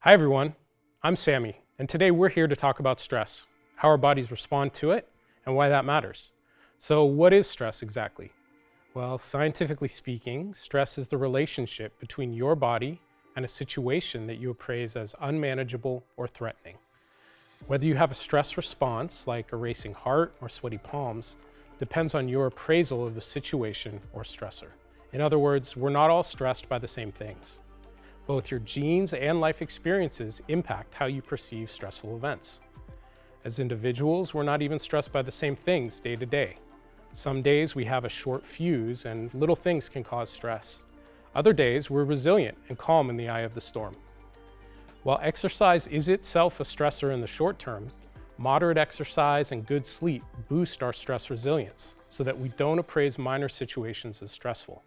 Hi everyone, I'm Sammy, and today we're here to talk about stress, how our bodies respond to it, and why that matters. So what is stress exactly? Well, scientifically speaking, stress is the relationship between your body and a situation that you appraise as unmanageable or threatening. Whether you have a stress response, like a racing heart or sweaty palms, depends on your appraisal of the situation or stressor. In other words, we're not all stressed by the same things. Both your genes and life experiences impact how you perceive stressful events. As individuals, we're not even stressed by the same things day to day. Some days we have a short fuse and little things can cause stress. Other days we're resilient and calm in the eye of the storm. While exercise is itself a stressor in the short term, moderate exercise and good sleep boost our stress resilience so that we don't appraise minor situations as stressful.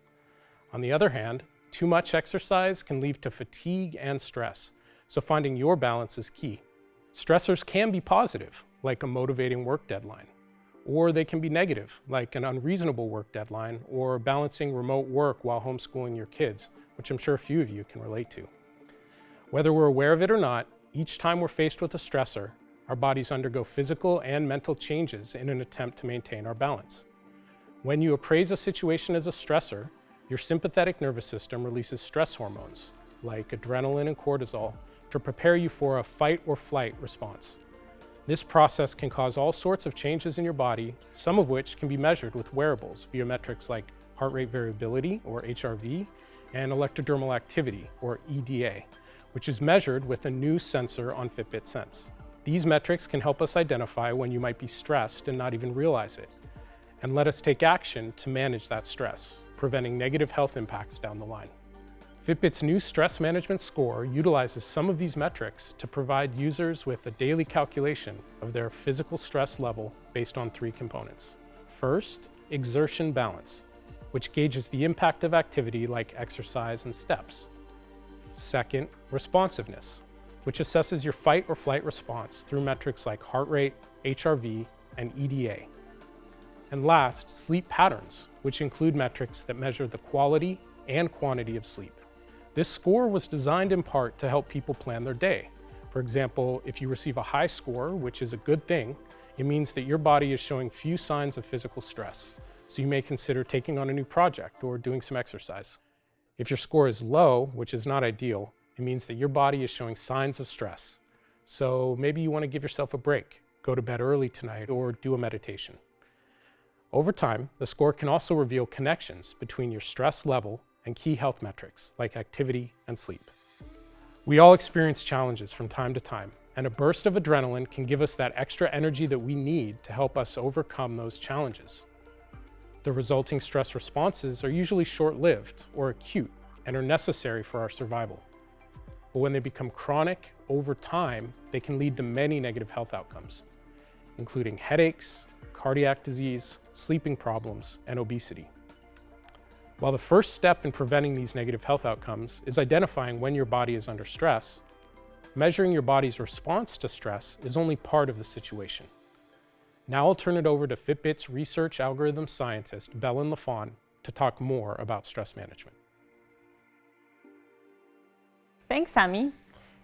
On the other hand, too much exercise can lead to fatigue and stress, so finding your balance is key. Stressors can be positive, like a motivating work deadline, or they can be negative, like an unreasonable work deadline or balancing remote work while homeschooling your kids, which I'm sure a few of you can relate to. Whether we're aware of it or not, each time we're faced with a stressor, our bodies undergo physical and mental changes in an attempt to maintain our balance. When you appraise a situation as a stressor, your sympathetic nervous system releases stress hormones, like adrenaline and cortisol, to prepare you for a fight or flight response. This process can cause all sorts of changes in your body, some of which can be measured with wearables via metrics like heart rate variability, or HRV, and electrodermal activity, or EDA, which is measured with a new sensor on Fitbit Sense. These metrics can help us identify when you might be stressed and not even realize it, and let us take action to manage that stress, preventing negative health impacts down the line. Fitbit's new stress management score utilizes some of these metrics to provide users with a daily calculation of their physical stress level based on 3 components. First, exertion balance, which gauges the impact of activity like exercise and steps. Second, responsiveness, which assesses your fight or flight response through metrics like heart rate, HRV, and EDA. And last, sleep patterns, which include metrics that measure the quality and quantity of sleep. This score was designed in part to help people plan their day. For example, if you receive a high score, which is a good thing, it means that your body is showing few signs of physical stress, so you may consider taking on a new project or doing some exercise. If your score is low, which is not ideal, it means that your body is showing signs of stress. So maybe you want to give yourself a break, go to bed early tonight, or do a meditation. Over time, the score can also reveal connections between your stress level and key health metrics like activity and sleep. We all experience challenges from time to time, and a burst of adrenaline can give us that extra energy that we need to help us overcome those challenges. The resulting stress responses are usually short-lived or acute and are necessary for our survival. But when they become chronic over time, they can lead to many negative health outcomes, including headaches, cardiac disease, sleeping problems, and obesity. While the first step in preventing these negative health outcomes is identifying when your body is under stress, measuring your body's response to stress is only part of the situation. Now I'll turn it over to Fitbit's research algorithm scientist, Belen Lafon, to talk more about stress management. Thanks, Sammy.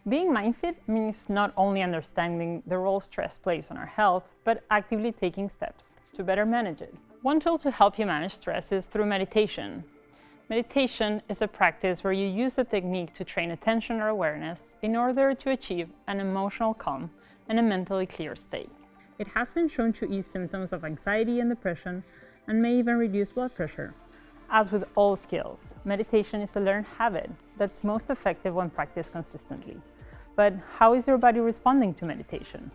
Being MindFit means not only understanding the role stress plays on our health, but actively taking steps to better manage it. One tool to help you manage stress is through meditation. Meditation is a practice where you use a technique to train attention or awareness in order to achieve an emotional calm and a mentally clear state. It has been shown to ease symptoms of anxiety and depression and may even reduce blood pressure. As with all skills, meditation is a learned habit that's most effective when practiced consistently. But how is your body responding to meditation?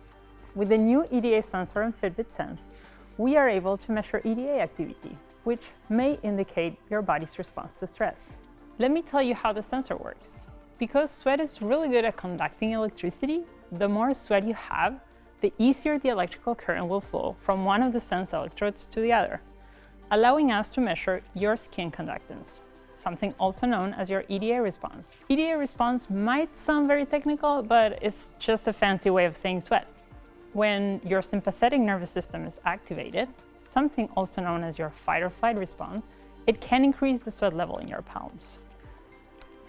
With the new EDA sensor on Fitbit Sense, we are able to measure EDA activity, which may indicate your body's response to stress. Let me tell you how the sensor works. Because sweat is really good at conducting electricity, the more sweat you have, the easier the electrical current will flow from one of the sense electrodes to the other, allowing us to measure your skin conductance, something also known as your EDA response. EDA response might sound very technical, but it's just a fancy way of saying sweat. When your sympathetic nervous system is activated, something also known as your fight or flight response, it can increase the sweat level in your palms.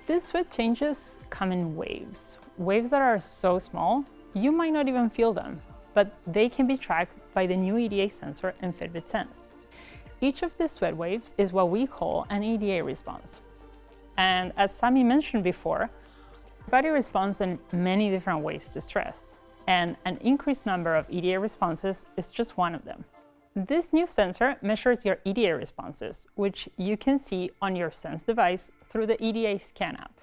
These sweat changes come in waves that are so small, you might not even feel them, but they can be tracked by the new EDA sensor in Fitbit Sense. Each of these sweat waves is what we call an EDA response. And as Sami mentioned before, the body responds in many different ways to stress, and an increased number of EDA responses is just one of them. This new sensor measures your EDA responses, which you can see on your Sense device through the EDA Scan app.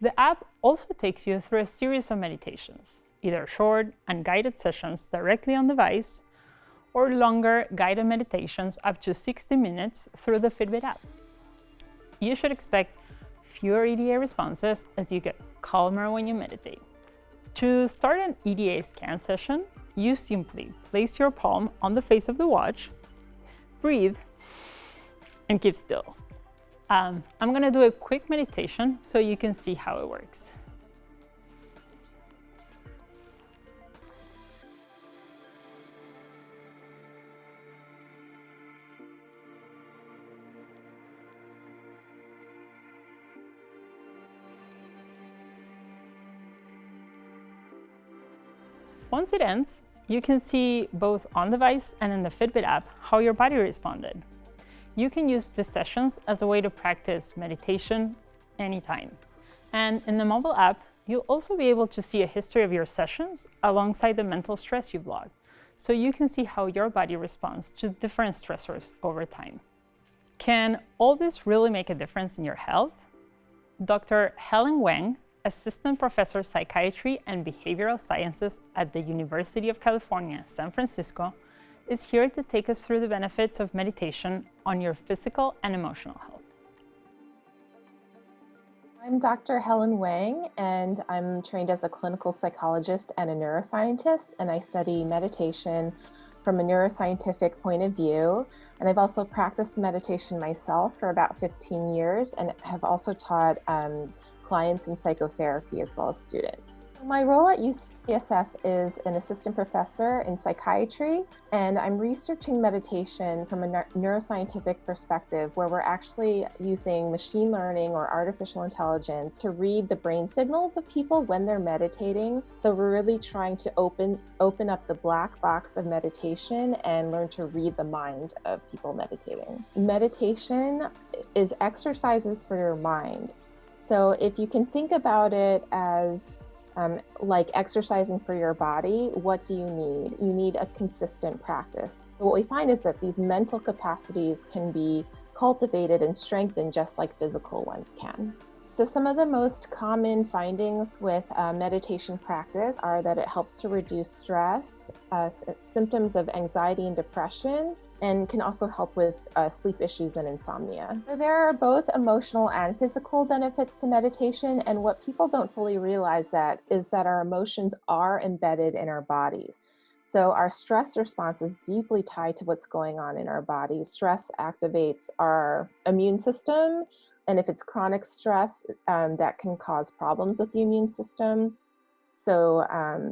The app also takes you through a series of meditations, either short and guided sessions directly on the device, or longer guided meditations up to 60 minutes through the Fitbit app. You should expect fewer EDA responses as you get calmer when you meditate. To start an EDA scan session, you simply place your palm on the face of the watch, breathe, and keep still. I'm going to do a quick meditation so you can see how it works. Once it ends, you can see both on the device and in the Fitbit app how your body responded. You can use the sessions as a way to practice meditation anytime. And in the mobile app, you'll also be able to see a history of your sessions alongside the mental stress you've logged, so you can see how your body responds to different stressors over time. Can all this really make a difference in your health? Dr. Helen Weng, Assistant Professor of Psychiatry and Behavioral Sciences at the University of California, San Francisco, is here to take us through the benefits of meditation on your physical and emotional health. I'm Dr. Helen Weng, and I'm trained as a clinical psychologist and a neuroscientist, and I study meditation from a neuroscientific point of view. And I've also practiced meditation myself for about 15 years and have also taught clients in psychotherapy as well as students. My role at UCSF is an assistant professor in psychiatry, and I'm researching meditation from a neuroscientific perspective where we're actually using machine learning or artificial intelligence to read the brain signals of people when they're meditating. So we're really trying to open up the black box of meditation and learn to read the mind of people meditating. Meditation is exercises for your mind. So if you can think about it as like exercising for your body, what do you need? You need a consistent practice. So what we find is that these mental capacities can be cultivated and strengthened just like physical ones can. So some of the most common findings with meditation practice are that it helps to reduce stress, symptoms of anxiety and depression, and can also help with sleep issues and insomnia. So there are both emotional and physical benefits to meditation, and what people don't fully realize is that our emotions are embedded in our bodies. So our stress response is deeply tied to what's going on in our bodies. Stress activates our immune system, and if it's chronic stress, that can cause problems with the immune system. So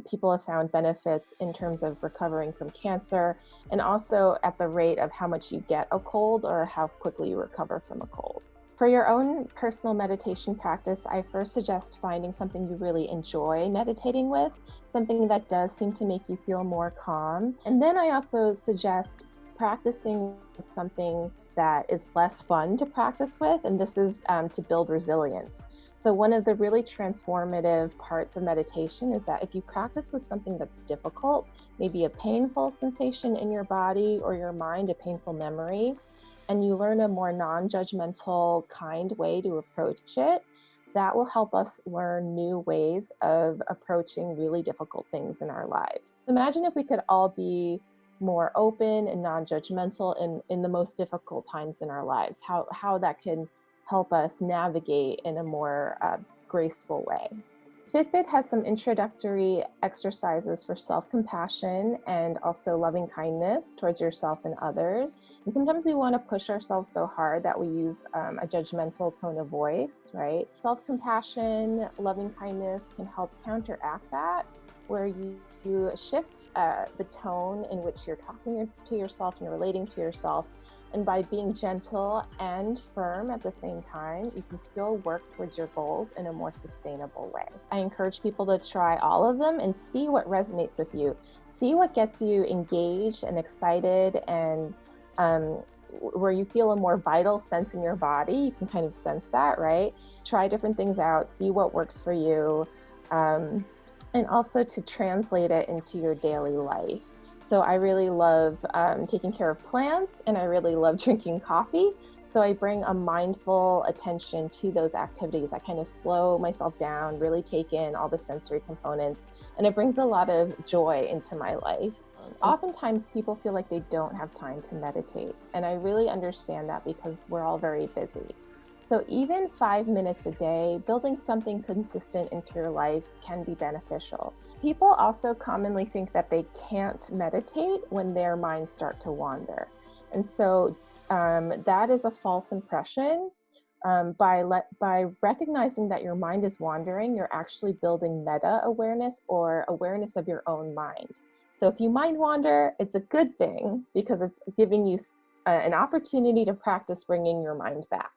people have found benefits in terms of recovering from cancer and also at the rate of how much you get a cold or how quickly you recover from a cold. For your own personal meditation practice, I first suggest finding something you really enjoy meditating with, something that does seem to make you feel more calm. And then I also suggest practicing with something that is less fun to practice with, and this is to build resilience. So one of the really transformative parts of meditation is that if you practice with something that's difficult, maybe a painful sensation in your body or your mind, a painful memory, and you learn a more non-judgmental, kind way to approach it, that will help us learn new ways of approaching really difficult things in our lives. Imagine if we could all be more open and non-judgmental in the most difficult times in our lives, how that can help us navigate in a more graceful way. Fitbit has some introductory exercises for self-compassion and also loving kindness towards yourself and others. And sometimes we want to push ourselves so hard that we use a judgmental tone of voice, right? Self-compassion, loving kindness can help counteract that, where you shift the tone in which you're talking to yourself and relating to yourself And by being gentle and firm at the same time, you can still work towards your goals in a more sustainable way. I encourage people to try all of them and see what resonates with you. See what gets you engaged and excited, and where you feel a more vital sense in your body. You can kind of sense that, right? Try different things out, see what works for you, and also to translate it into your daily life. So I really love taking care of plants, and I really love drinking coffee. So I bring a mindful attention to those activities. I kind of slow myself down, really take in all the sensory components, and it brings a lot of joy into my life. Oftentimes people feel like they don't have time to meditate, and I really understand that because we're all very busy. So even 5 minutes a day, building something consistent into your life can be beneficial. People also commonly think that they can't meditate when their minds start to wander. And so that is a false impression. By recognizing that your mind is wandering, you're actually building meta awareness, or awareness of your own mind. So if you mind wander, it's a good thing because it's giving you an opportunity to practice bringing your mind back.